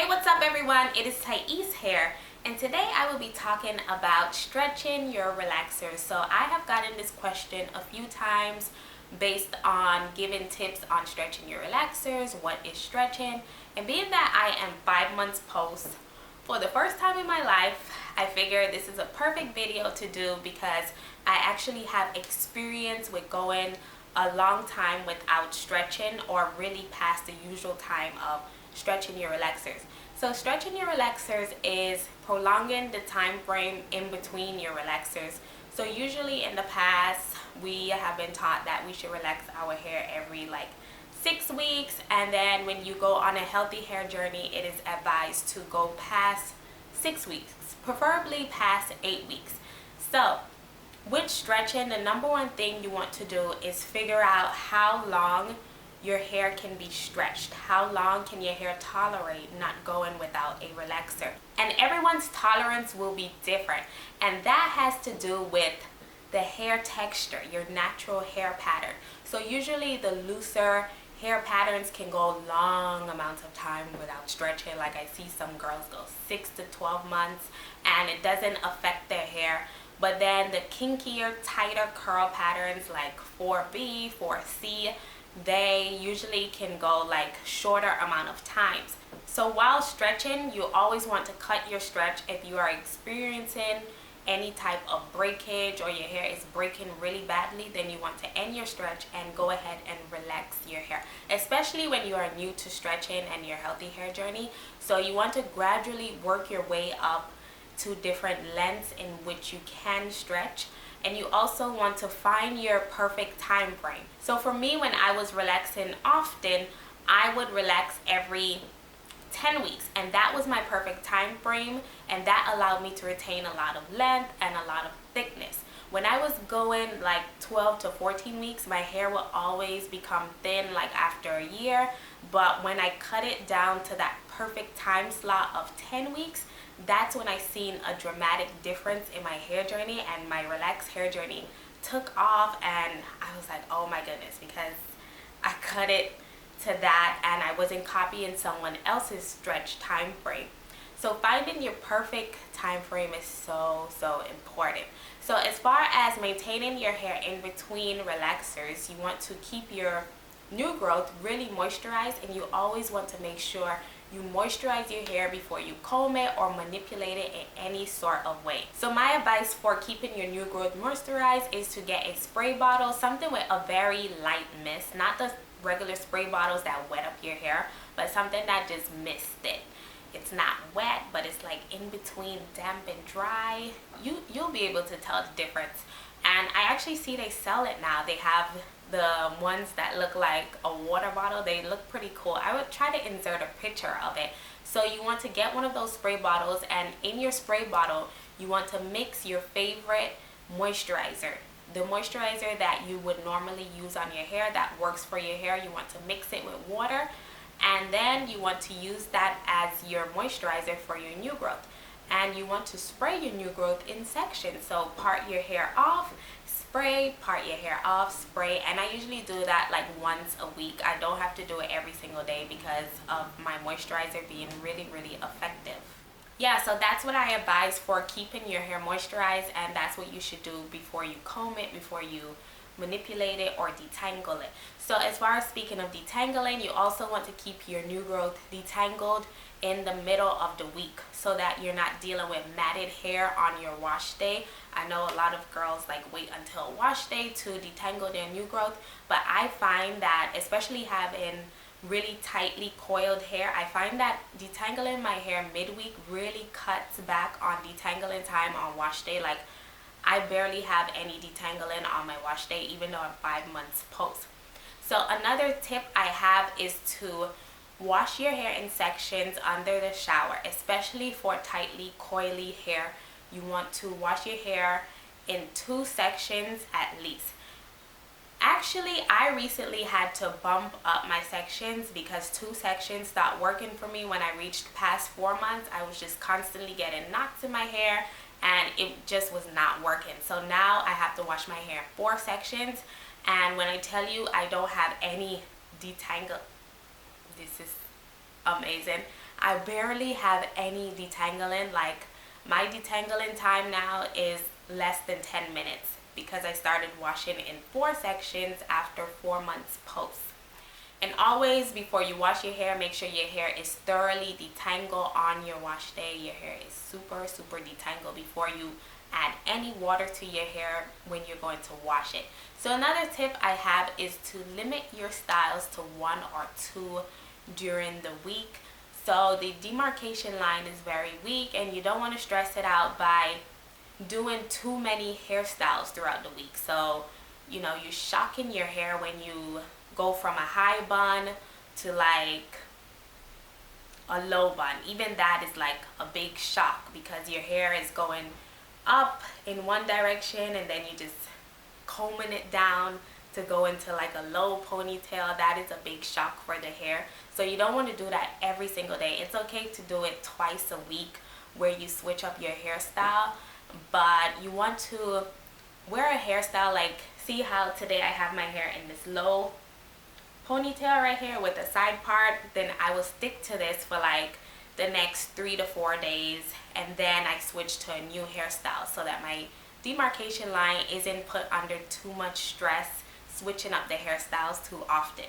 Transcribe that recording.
Hey, what's up everyone? It is Thais here, and today I will be talking about stretching your relaxers. So I have gotten this question a few times based on giving tips on stretching your relaxers, what is stretching, and being that I am 5 months post for the first time in my life, I figured this is a perfect video to do because I actually have experience with going a long time without stretching or really past the usual time of stretching your relaxers. So stretching your relaxers is prolonging the time frame in between your relaxers. So usually in the past we have been taught that we should relax our hair every 6 weeks, and then when you go on a healthy hair journey it is advised to go past 6 weeks, preferably past 8 weeks. So with stretching, the number one thing you want to do is figure out how long your hair can be stretched. How long can your hair tolerate not going without a relaxer? And everyone's tolerance will be different, and that has to do with the hair texture, your natural hair pattern. So usually the looser hair patterns can go long amounts of time without stretching. Like I see some girls go 6 to 12 months and it doesn't affect their hair. But then the kinkier, tighter curl patterns like 4B, 4C, they usually can go shorter amount of times. So while stretching, you always want to cut your stretch if you are experiencing any type of breakage or your hair is breaking really badly. Then you want to end your stretch and go ahead and relax your hair, especially when you are new to stretching and your healthy hair journey. So you want to gradually work your way up to different lengths in which you can stretch, and you also want to find your perfect time frame. So for me, when I was relaxing often, I would relax every 10 weeks, and that was my perfect time frame, and that allowed me to retain a lot of length and a lot of thickness. When I was going 12 to 14 weeks, my hair will always become thin after a year, but when I cut it down to that perfect time slot of 10 weeks, that's when I seen a dramatic difference in my hair journey, and my relaxed hair journey took off, and I was like, oh my goodness, because I cut it to that and I wasn't copying someone else's stretch time frame. So finding your perfect time frame is so important. So as far as maintaining your hair in between relaxers, you want to keep your new growth really moisturized, and you always want to make sure you moisturize your hair before you comb it or manipulate it in any sort of way. So my advice for keeping your new growth moisturized is to get a spray bottle, something with a very light mist, not the regular spray bottles that wet up your hair, but something that just mists it. It's not wet, but it's in between damp and dry. You'll be able to tell the difference. And I actually see they sell it now. They have the ones that look like a water bottle. They look pretty cool. I would try to insert a picture of it. So you want to get one of those spray bottles, and in your spray bottle you want to mix your favorite moisturizer. The moisturizer that you would normally use on your hair that works for your hair, you want to mix it with water, and then you want to use that as your moisturizer for your new growth. And you want to spray your new growth in sections. So part your hair off, spray, part your hair off, spray. And I usually do that once a week. I don't have to do it every single day because of my moisturizer being really effective. Yeah, so that's what I advise for keeping your hair moisturized, and that's what you should do before you comb it, before you manipulate it or detangle it. So as far as speaking of detangling, you also want to keep your new growth detangled in the middle of the week so that you're not dealing with matted hair on your wash day. I know a lot of girls wait until wash day to detangle their new growth, but I find that, especially having really tightly coiled hair, I find that detangling my hair midweek really cuts back on detangling time on wash day. I barely have any detangling on my wash day, even though I'm 5 months post. So another tip I have is to wash your hair in sections under the shower, especially for tightly coily hair. You want to wash your hair in 2 sections at least. Actually, I recently had to bump up my sections because 2 sections stopped working for me when I reached past 4 months. I was just constantly getting knots in my hair and it just was not working. So now I have to wash my hair 4 sections, and when I tell you I don't have any detangle, this is amazing. I barely have any detangling. Like, my detangling time now is less than 10 minutes because I started washing in 4 sections after 4 months post. And always, before you wash your hair, make sure your hair is thoroughly detangled on your wash day. Your hair is super, super detangled before you add any water to your hair when you're going to wash it. So another tip I have is to limit your styles to 1 or 2 during the week. So the demarcation line is very weak, and you don't want to stress it out by doing too many hairstyles throughout the week. So, you're shocking your hair when you go from a high bun to like a low bun. Even that is like a big shock because your hair is going up in one direction and then you just combing it down to go into like a low ponytail. That is a big shock for the hair. So you don't want to do that every single day. It's okay to do it twice a week where you switch up your hairstyle, but you want to wear a hairstyle like, see how today I have my hair in this low ponytail right here with the side part. Then I will stick to this for like the next 3 to 4 days, and then I switch to a new hairstyle so that my demarcation line isn't put under too much stress switching up the hairstyles too often.